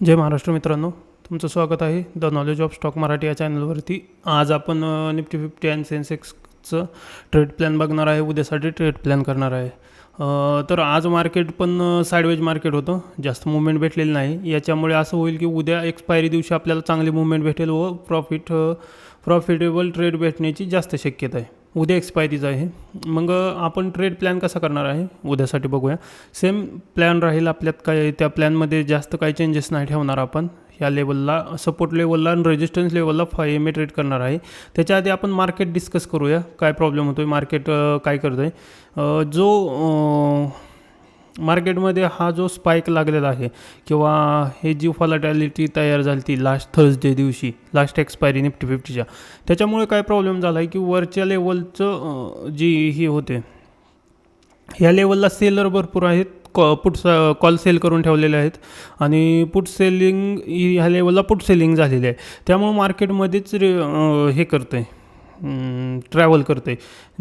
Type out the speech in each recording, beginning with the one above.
जय महाराष्ट्र मित्रांनो, तुमचं स्वागत आहे the knowledge of stock Marathi या चॅनलवरती. आज आपण निफ्टी 50 अँड सेन्सेक्सचं ट्रेड प्लॅन बघणार आहे. उद्यासाठी ट्रेड प्लॅन करणार आहे. तर आज मार्केट पण साईडवेज मार्केट होतं, जास्त मुवमेंट भेटलेली नाही. याच्यामुळे असं होईल की उद्या एक्सपायरी दिवशी आपल्याला चांगली मुवमेंट भेटेल व प्रॉफिटेबल ट्रेड भेटण्याची जास्त शक्यता आहे. उद्या एक्सपायरीच आहे. मग आपण ट्रेड प्लॅन कसा करणार आहे उद्यासाठी बघूया. सेम प्लॅन राहील आपल्यात. काय त्या प्लॅनमध्ये जास्त काही चेंजेस नाही ठेवणार आपण. ह्या लेवलला सपोर्ट लेवलला आणि रेजिस्टन्स लेवलला 5 MA ट्रेड करणार आहे. त्याच्या आधी आपण मार्केट डिस्कस करूया, काय प्रॉब्लेम होतो आहे, मार्केट काय करतं आहे. जो मार्केटमध्ये हा जो स्पाईक लागलेला आहे किंवा हे जी व्हॉलॅटिलिटी तयार झाली ती लास्ट थर्सडे दिवशी, लास्ट एक्सपायरी निफ्टी 50च्या, त्याच्यामुळे काय प्रॉब्लेम झाला आहे की वरच्या लेवलचं जी ही होते, ह्या लेवलला सेलर भरपूर आहेत. पुट कॉल सेल करून ठेवलेले आहेत आणि पुट सेलिंग ह्या लेवलला पुट सेलिंग झालेली आहे. त्यामुळे मार्केटमध्येच हे करतं आहे, ट्रॅव्हल करते.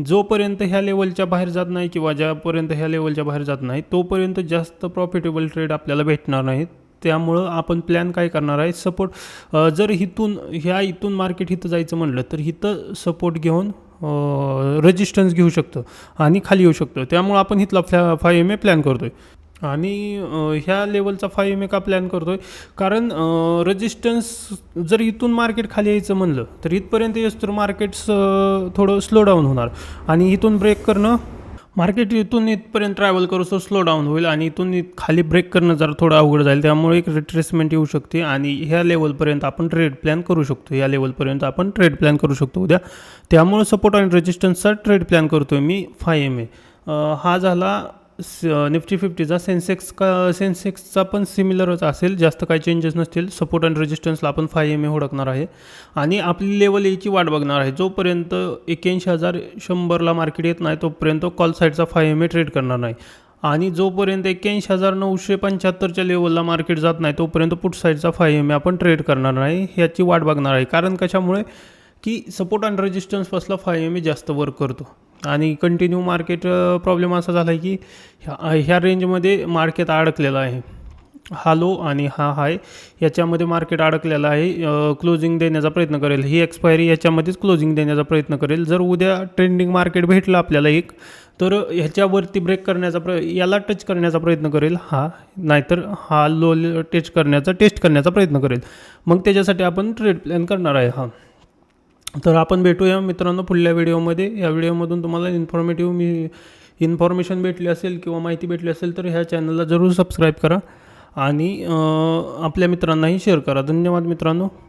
जोपर्यंत ह्या लेवलच्या बाहेर जात नाही किंवा ज्यापर्यंत ह्या लेवलच्या बाहेर जात नाही तोपर्यंत जास्त प्रॉफिटेबल ट्रेड आपल्याला भेटणार नाहीत. त्यामुळं आपण प्लॅन काय करणार आहे, सपोर्ट जर इथून मार्केट इथं जायचं म्हणलं तर इथं सपोर्ट घेऊन रेजिस्टन्स घेऊ शकतं आणि खाली येऊ शकतं. त्यामुळं आपण इथला 5 MA प्लॅन करतो आहे. आणि ह्या लेवलचा 5 MA का प्लॅन करतो आहे, कारण रेजिस्टन्स जर इथून मार्केट खाली यायचं म्हणलं तर इथपर्यंत येस तर मार्केट्स थोडं स्लो डाऊन होणार आणि इथून ब्रेक करणं, मार्केट इथून इथपर्यंत ट्रॅव्हल करू स्लो डाऊन होईल आणि इथून खाली ब्रेक करणं जरा थोडं अवघड जाईल. त्यामुळे एक रिट्रेसमेंट येऊ शकते आणि ह्या लेवलपर्यंत आपण ट्रेड प्लॅन करू शकतो. या लेवलपर्यंत आपण ट्रेड प्लॅन करू शकतो उद्या. त्यामुळे सपोर्ट आणि रेजिस्टन्सचा ट्रेड प्लॅन करतो आहे मी 5 MA. हा झाला निफ्टी 50चा. सेन्सेक्सचा पण सिमिलरच असेल, जास्त काही चेंजेस नसतील. सपोर्ट आणि रेजिस्टन्सला आपण 5 MA हुडकणार आहे आणि आपली लेवल याची वाट बघणार आहे. जोपर्यंत 81,100ला मार्केट येत नाही तोपर्यंत कॉल साईडचा 5 MA ट्रेड करणार नाही आणि जोपर्यंत 81,975च्या लेवलला मार्केट जात नाही तोपर्यंत पुट साईडचा 5 MA आपण ट्रेड करणार नाही. ह्याची वाट बघणार आहे. कारण कशामुळे की सपोर्ट आणि रेजिस्टन्सपासला 5 MA जास्त वर्क करतो आणि कंटिन्यू मार्केट प्रॉब्लेम असा झाला आहे की ह्या रेंजमध्ये मार्केट अडकलेलं आहे. हा लो आणि हा हाय याच्यामध्ये मार्केट अडकलेलं आहे. क्लोजिंग देण्याचा प्रयत्न करेल. ही एक्सपायरी याच्यामध्येच क्लोजिंग देण्याचा प्रयत्न करेल. जर उद्या ट्रेंडिंग मार्केट भेटलं आपल्याला एक, तर ह्याच्यावरती ब्रेक करण्याचा याला टच करण्याचा प्रयत्न करेल हा, नाहीतर हा लो टेस्ट करण्याचा प्रयत्न करेल. मग त्याच्यासाठी आपण ट्रेड प्लॅन करणार आहे हा. तर आपण भेटूया मित्रांनो पुढल्या व्हिडिओमध्ये. या व्हिडिओमधून तुम्हाला इन्फॉर्मेशन भेटली असेल किंवा माहिती भेटली असेल तर ह्या चॅनलला जरूर सबस्क्राईब करा आणि आपल्या मित्रांनाही शेअर करा. धन्यवाद मित्रांनो.